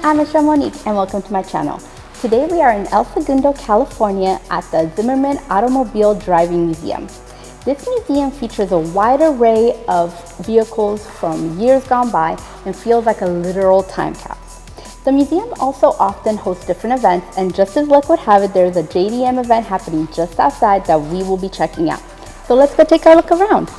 I'm Michelle Monique and welcome to my channel. Today we are in Segundo California at the Zimmerman Automotive Driving Museum. This museum features a wide array of vehicles from years gone by and feels like a literal time capsule. The museum also often hosts different events, and just as luck would have it, there's a JDM event happening just outside that we will be checking out. So let's go take a look around.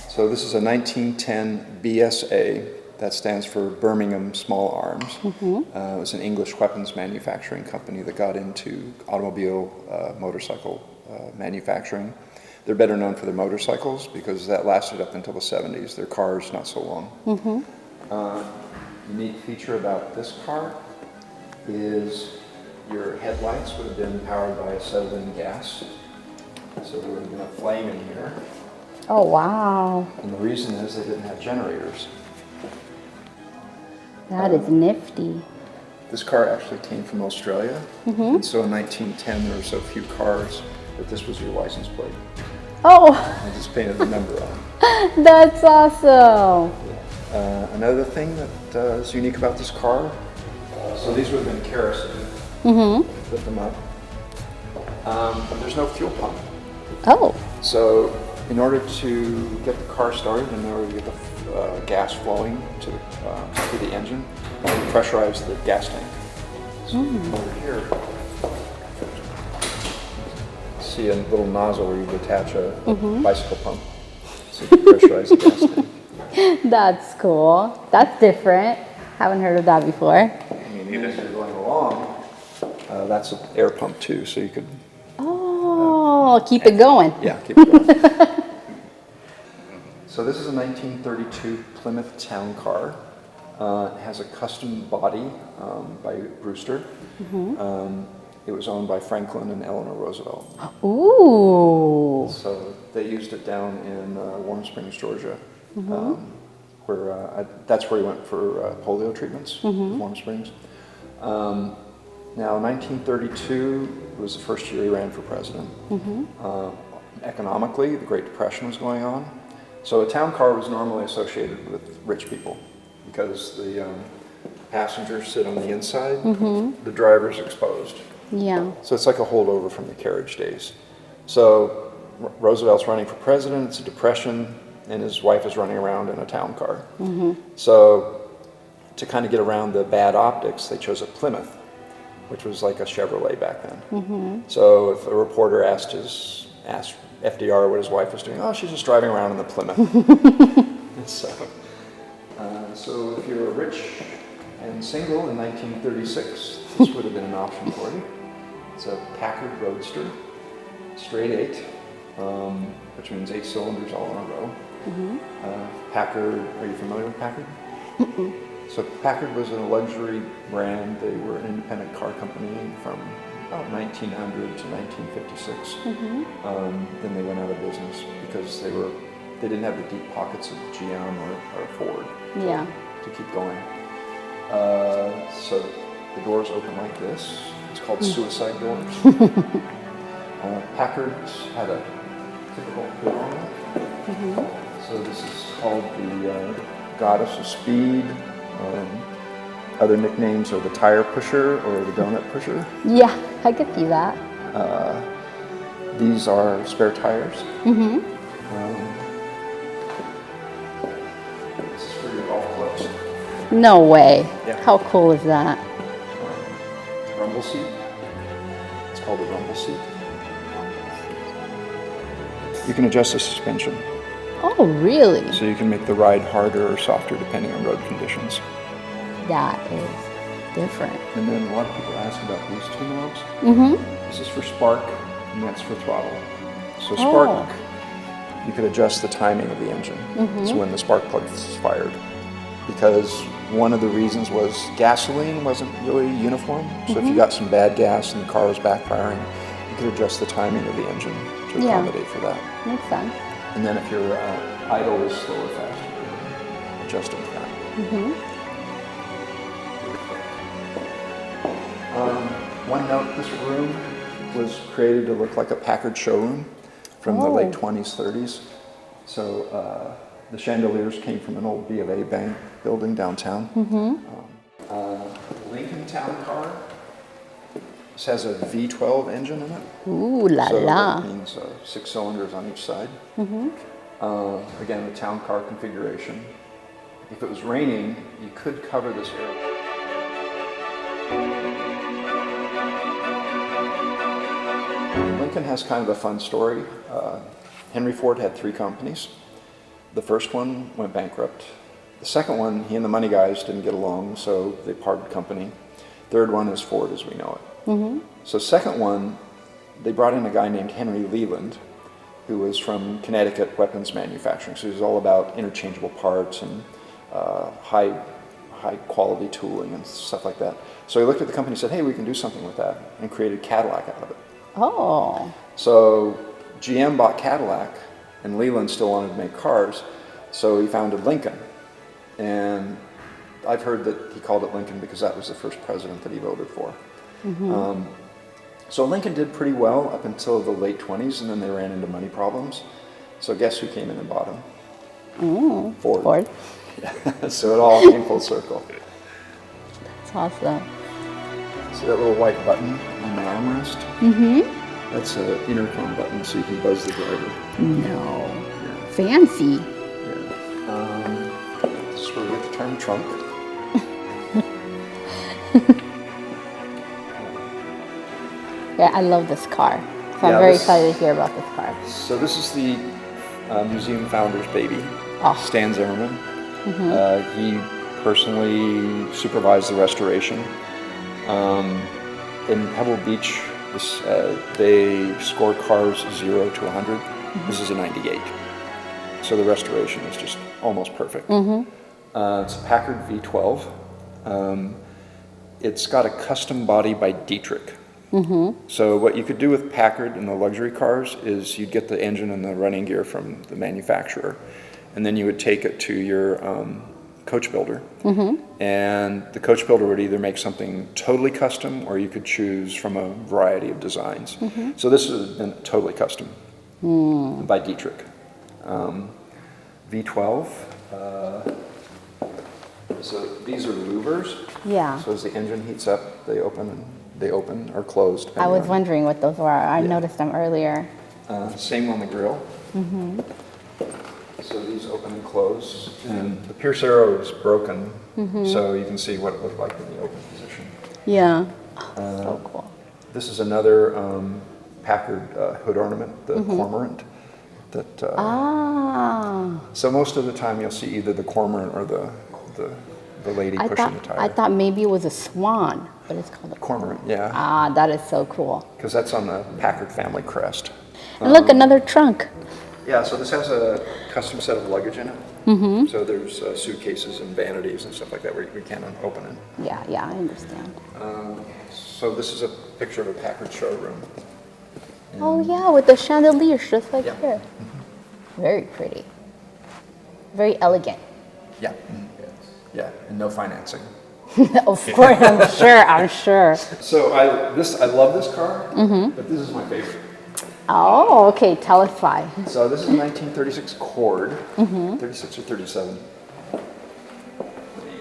So this is a 1910 BSA, that stands for Birmingham Small Arms. It was an English weapons manufacturing company that got into automobile motorcycle manufacturing. They're better known for their motorcycles because that lasted up until the 70s. Their cars, not so long. Unique feature about this car is your headlights would have been powered by acetylene gas. So there would have been a flame in here. Oh, wow. And the reason is they didn't have generators. That is nifty. This car actually came from Australia. And so in 1910, there were so few cars that this was your license plate. Oh, I just painted the number on. that's awesome. Another thing that is unique about this car, so these would have been kerosene. Lift them up. There's no fuel pump. Oh. So in order to get the car started, in order to get the gas flowing to the engine, you pressurize the gas tank. So over here, see a little nozzle where you would attach a bicycle pump. So you pressurize the gas tank. That's cool. That's different. Haven't heard of that before. I mean, even as you're going along, that's an air pump too, so you could. Oh, keep it going. Yeah, keep it going. So this is a 1932 Plymouth town car. It has a custom body by Brewster. It was owned by Franklin and Eleanor Roosevelt. Ooh. So they used it down in Warm Springs, Georgia, where that's where he went for polio treatments, Warm Springs. Now, 1932 was the first year he ran for president. Economically, the Great Depression was going on. So a town car was normally associated with rich people because the passengers sit on the inside, the driver's exposed. Yeah. So it's like a holdover from the carriage days. So Roosevelt's running for president, it's a depression, and his wife is running around in a town car. So to kind of get around the bad optics, they chose a Plymouth, which was like a Chevrolet back then. So if a reporter asked FDR what his wife was doing, oh, she's just driving around in the Plymouth. So if you were rich and single in 1936, this would have been an option for you. It's a Packard Roadster, straight 8, which means 8 cylinders all in a row. Packard, are you familiar with Packard? So Packard was a luxury brand. They were an independent car company from about 1900 to 1956. Then they went out of business because they didn't have the deep pockets of GM or Ford to keep going. So the doors open like this. It's called suicide doors. Packard's had a typical hood on it. So this is called the Goddess of Speed. Other nicknames are the tire pusher or the donut pusher. Yeah, I could see that. These are spare tires. This is for your golf clubs. No way. Yeah. How cool is that? Rumble seat. It's called a rumble seat. You can adjust the suspension. Oh, really? So you can make the ride harder or softer depending on road conditions. That is different. And then a lot of people ask about these two knobs. This is for spark, and that's for throttle. So spark you could adjust the timing of the engine. So when the spark plug is fired. Because one of the reasons was gasoline wasn't really uniform. So if you got some bad gas and the car was backfiring, you could adjust the timing of the engine to accommodate for that. Makes sense. And then if your idle is slow or fast, you can adjust it to that. One note, this room was created to look like a Packard showroom from the late 20s, 30s. So the chandeliers came from an old B of A bank building downtown. Lincoln Town Car. This has a V12 engine in it. Ooh la so la. That means 6 cylinders on each side. Again, the town car configuration. If it was raining, you could cover this area. Lincoln has kind of a fun story. Henry Ford had 3 companies. The first one went bankrupt. The second one, he and the money guys didn't get along, so they parted company. Third one is Ford as we know it. So second one, they brought in a guy named Henry Leland, who was from Connecticut weapons manufacturing. So he was all about interchangeable parts and high quality tooling and stuff like that. So he looked at the company and said, hey, we can do something with that, and created Cadillac out of it. Oh. So GM bought Cadillac, and Leland still wanted to make cars, so he founded Lincoln. And I've heard that he called it Lincoln because that was the first president that he voted for. So Lincoln did pretty well up until the late 20s, and then they ran into money problems. So guess who came in and bought them? Ford. Yeah. So it all came full circle. That's awesome. See that little white button on the armrest? That's an intercom button, so you can buzz the driver. No. Yeah. Fancy. Yeah. This is where we get the term trunk. Yeah, I love this car. So I'm very excited to hear about this car. So this is the museum founder's baby, Stan Zimmerman. He personally supervised the restoration. In Pebble Beach, they score cars 0 to 100. This is a 98. So the restoration is just almost perfect. It's a Packard V12. It's got a custom body by Dietrich. So what you could do with Packard in the luxury cars is you'd get the engine and the running gear from the manufacturer, and then you would take it to your coach builder, and the coach builder would either make something totally custom, or you could choose from a variety of designs. So this has been totally custom by Dietrich. V12. So these are louvers. Yeah. So as the engine heats up, they open or close. I was wondering what those were. I noticed them earlier. Same on the grill. So these open and close. And the Pierce arrow is broken, so you can see what it looked like in the open position. Yeah. So cool. This is another Packard hood ornament, the cormorant. That. So most of the time you'll see either the cormorant or the lady pushing the tire. I thought maybe it was a swan, but it's called a cormorant. Yeah. That is so cool. Because that's on the Packard family crest. And look, another trunk. Yeah, so this has a custom set of luggage in it. So there's suitcases and vanities and stuff like that where we can't open it. Yeah, I understand. So this is a picture of a Packard showroom. Oh yeah, with the chandeliers just like here. Very pretty. Very elegant. Yeah. Yeah, and no financing. Of course, I'm sure. So I love this car, but this is my favorite. Oh, okay. Tell us why. So this is a 1936 Cord, 36 or 37. Let me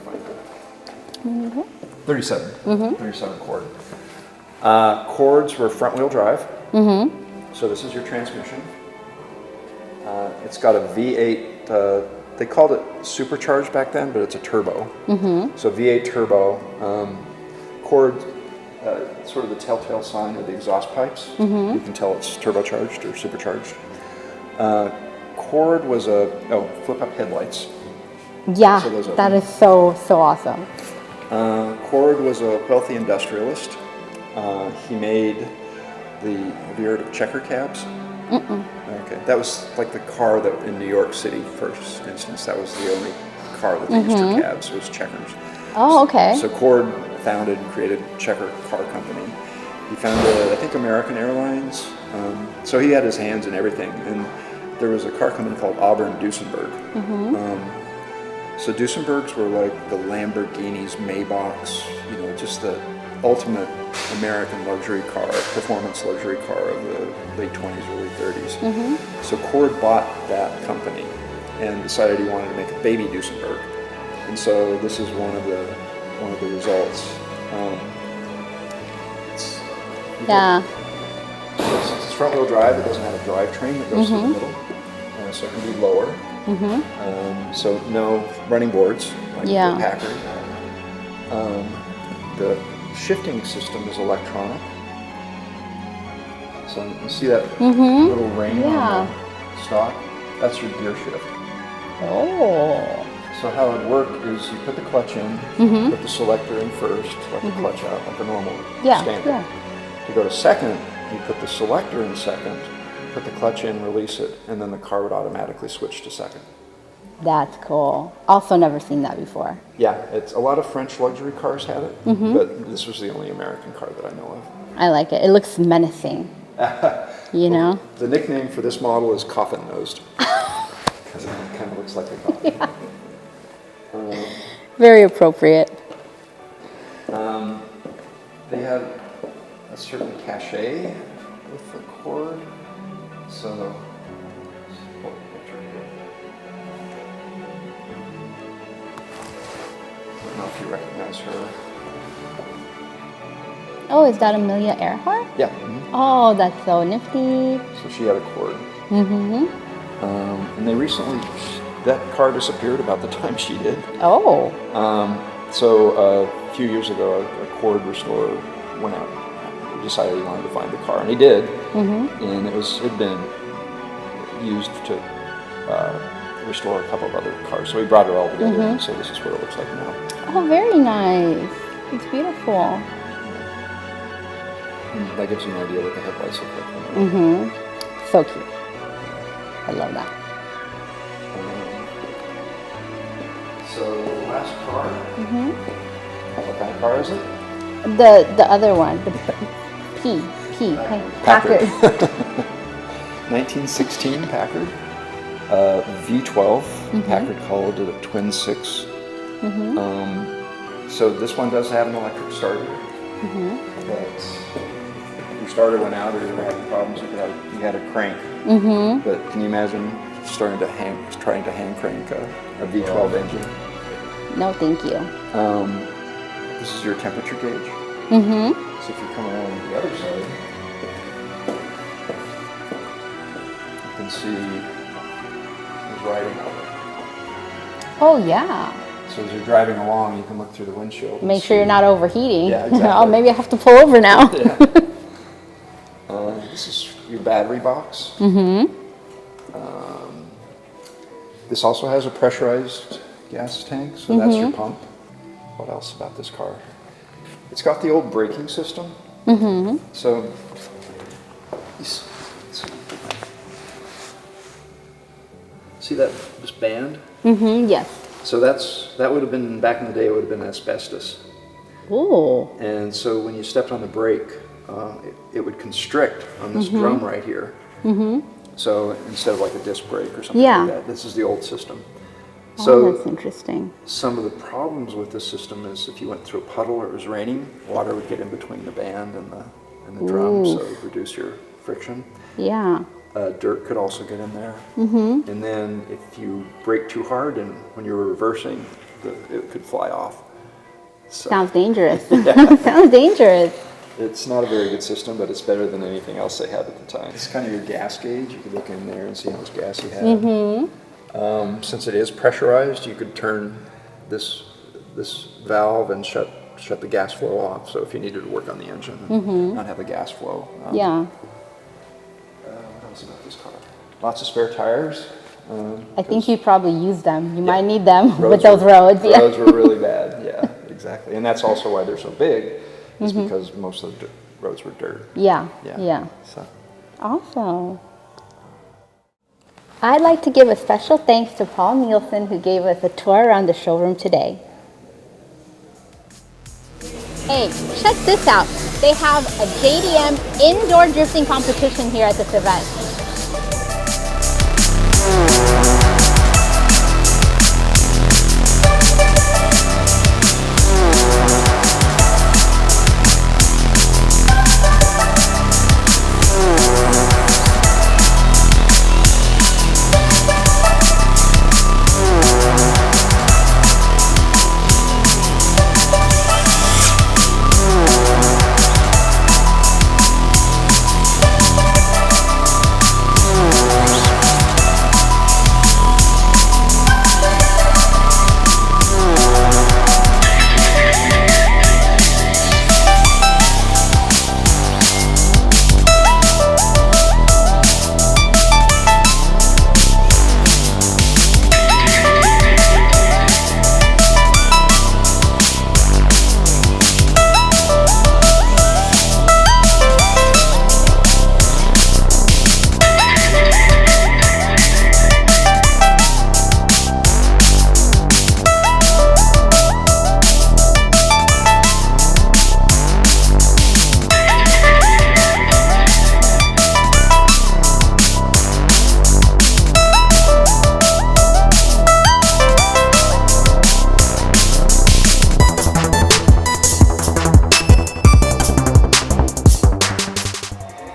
find that. 37. 37 Cord. Cords were front-wheel drive. So this is your transmission. It's got a V8. They called it supercharged back then, but it's a turbo. So V8 turbo. Cord, sort of the telltale sign of the exhaust pipes. You can tell it's turbocharged or supercharged. Cord was flip-up headlights. Yeah, so that is so awesome. Cord was a wealthy industrialist. He made have you heard of checker cabs? Okay, that was like the car that in New York City, first instance, that was the only car that they used for cabs, was Checkers. Oh, okay. So Cord founded and created Checker Car Company. He founded, I think, American Airlines. So he had his hands in everything. And there was a car company called Auburn Duesenberg. So Duesenbergs were like the Lamborghinis, Maybachs, you know, just the ultimate American luxury car, performance luxury car of the late 20s, early 30s. So Cord bought that company and decided he wanted to make a baby Duesenberg. And so this is one of the results. Since it's front-wheel drive, it doesn't have a drivetrain that goes through the middle, so it can be lower. So no running boards like the Packard. The shifting system is electronic. So you see that little ring on the stock? That's your gear shift. Oh. So how it would work is you put the clutch in, put the selector in first, let the clutch out like a normal standard. To go to second, you put the selector in second, put the clutch in, release it, and then the car would automatically switch to second. That's cool. Also never seen that before. Yeah, it's a lot of French luxury cars had it, but this was the only American car that I know of. I like it. It looks menacing. You know? The nickname for this model is coffin-nosed, because it kind of looks like a coffin. Very appropriate. They had a certain cachet with the Cord, so I don't know if you recognize her. Oh, is that Amelia Earhart? Yeah. Oh, that's so nifty. So she had a Cord. And they recently, that car disappeared about the time she did. Oh. So a few years ago, a Cord restorer went out, decided he wanted to find the car, and he did. And it'd been used to restore a couple of other cars. So he brought it all together, and so this is what it looks like now. Oh, very nice. It's beautiful. And that gives you an idea what the headlights look like. So cute. I love that. So last car. What kind of car is it? The other one, the Packard. 1916 Packard. V12. Packard called it a twin six. So this one does have an electric starter. But if your starter went out or you were having problems, you had a crank. But can you imagine trying to hand crank a V12 engine? No, thank you. This is your temperature gauge. So if you come around the other side, you can see there's writing on it. Oh, yeah. So as you're driving along, you can look through the windshield. Make sure you're not overheating. Yeah, exactly. Oh, maybe I have to pull over now. This is your battery box. This also has a pressurized gas tank, so that's your pump. What else about this car? It's got the old braking system. So, see this band? Yes. So that would have been, back in the day, it would have been asbestos. Ooh. And so when you stepped on the brake, it would constrict on this drum right here. So instead of like a disc brake or something like that, this is the old system. So that's interesting. Some of the problems with this system is if you went through a puddle or it was raining, water would get in between the band and the drum, so it would reduce your friction. Yeah. Dirt could also get in there. And then if you brake too hard and when you were reversing, it could fly off. So, sounds dangerous. Sounds dangerous. It's not a very good system, but it's better than anything else they had at the time. It's kind of your gas gauge. You could look in there and see how much gas you had. Since it is pressurized, you could turn this valve and shut the gas flow off. So if you needed to work on the engine and not have a gas flow. What else about this car? Lots of spare tires. I think you probably use them. You might need them with those roads. Roads were really bad. Yeah, exactly. And that's also why they're so big. Is because most of the roads were dirt. Yeah. So. Awesome. I'd like to give a special thanks to Paul Nielsen, who gave us a tour around the showroom today. Hey, check this out. They have a JDM indoor drifting competition here at this event.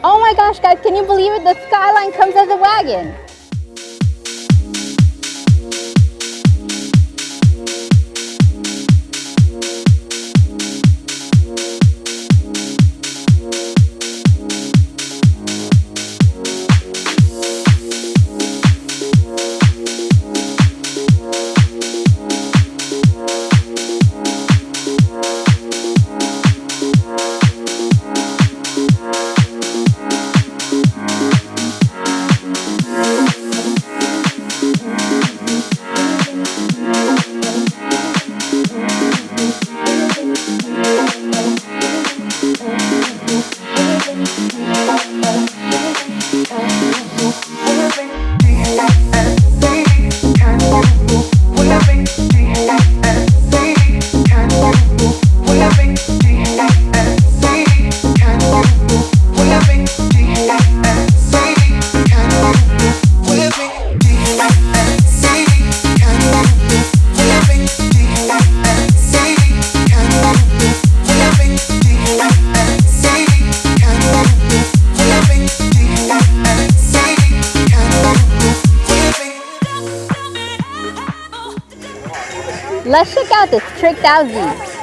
Oh my gosh, guys, can you believe it? The Skyline comes as a wagon. Let's check out this tricked out Z.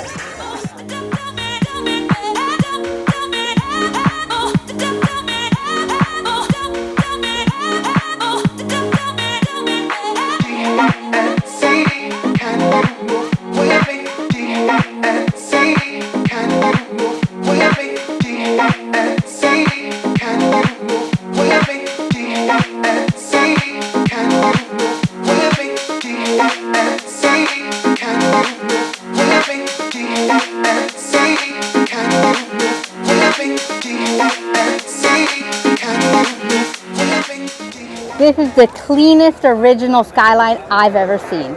This is the cleanest original Skyline I've ever seen.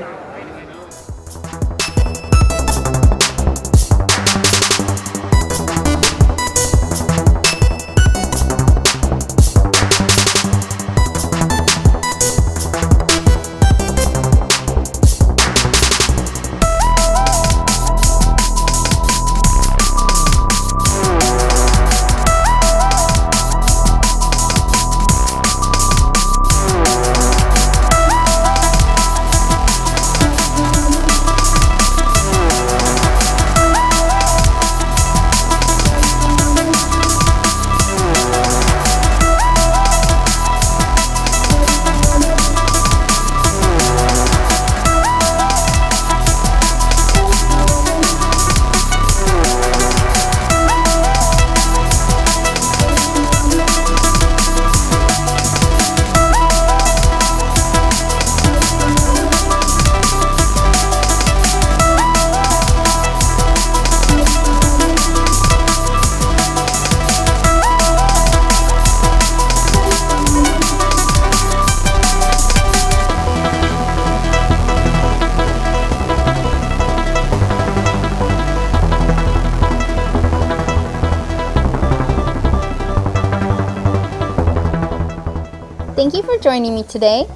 Thank you for joining me today.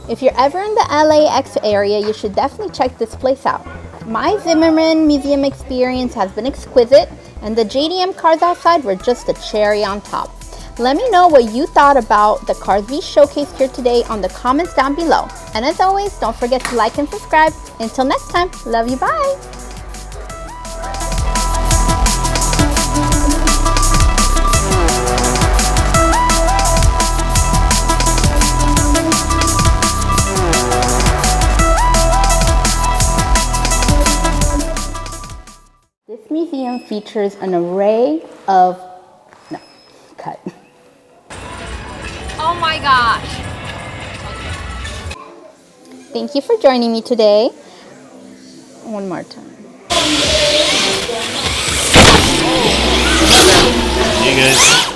If you're ever in the LAX area, you should definitely check this place out. My Zimmerman Museum experience has been exquisite, and the JDM cars outside were just a cherry on top. Let me know what you thought about the cars we showcased here today on the comments down below. And as always, don't forget to like and subscribe. Until next time, love you, bye! This museum features an array of... No, cut. Oh my gosh. Thank you for joining me today. One more time. You good?